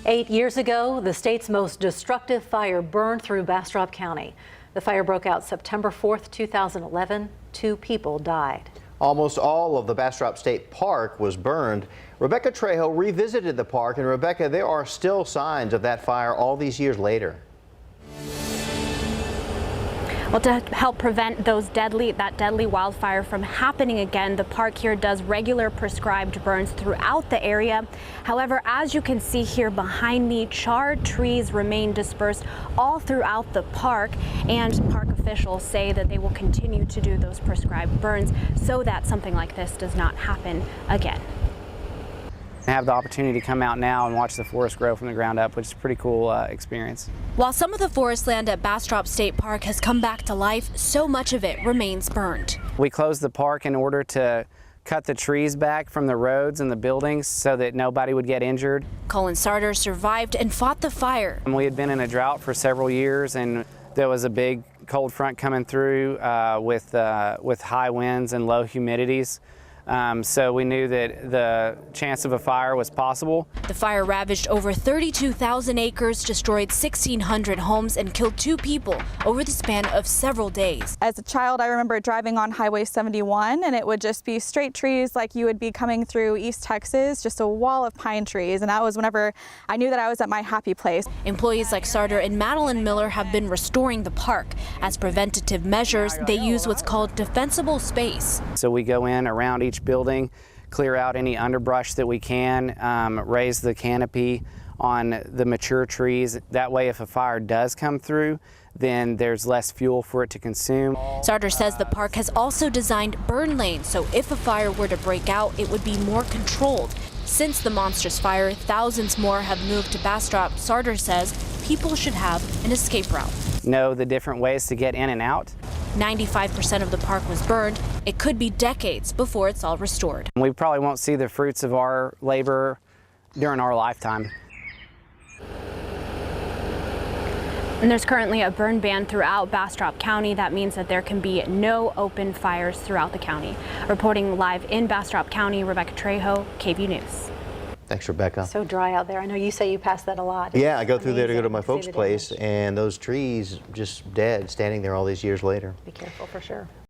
8 years ago, the state's most destructive fire burned through Bastrop County. The fire broke out September 4th, 2011. 2 people died. Almost all of the Bastrop State Park was burned. Rebecca Trejo revisited the park, and Rebecca, there are still signs of that fire all these years later. Well, to help prevent that deadly wildfire from happening again, the park here does regular prescribed burns throughout the area. However, as you can see here behind me, charred trees remain dispersed all throughout the park, and park officials say that they will continue to do those prescribed burns so that something like this does not happen again. I have the opportunity to come out now and watch the forest grow from the ground up, which is a pretty cool experience. While some of the forest land at Bastrop State Park has come back to life, so much of it remains burned. We closed the park in order to cut the trees back from the roads and the buildings so that nobody would get injured. Colin Sarter survived and fought the fire. We had been in a drought for several years, and there was a big cold front coming through with high winds and low humidities. So we knew that the chance of a fire was possible. The fire ravaged over 32,000 acres, destroyed 1,600 homes, and killed 2 people over the span of several days. As a child, I remember driving on Highway 71, and it would just be straight trees like you would be coming through East Texas, just a wall of pine trees. And that was whenever I knew that I was at my happy place. Employees like Sarter and Madeline Miller have been restoring the park. As preventative measures, they use what's called defensible space. So we go in around each building, clear out any underbrush that we can, raise the canopy on the mature trees. That way, if a fire does come through, then there's less fuel for it to consume. Sarter says the park has also designed burn lanes, so if a fire were to break out, it would be more controlled. Since the monstrous fire, thousands more have moved to Bastrop. Sarter says people should have an escape route. Know the different ways to get in and out. 95% of the park was burned. It could be decades before it's all restored. We probably won't see the fruits of our labor during our lifetime. And there's currently a burn ban throughout Bastrop County. That means that there can be no open fires throughout the county. Reporting live in Bastrop County, Rebecca Trejo, KVUE News. Thanks, Rebecca. So dry out there. I know you say you pass that a lot. Yeah, I go through there to go to my folks' place, and those trees just dead, standing there all these years later. Be careful for sure.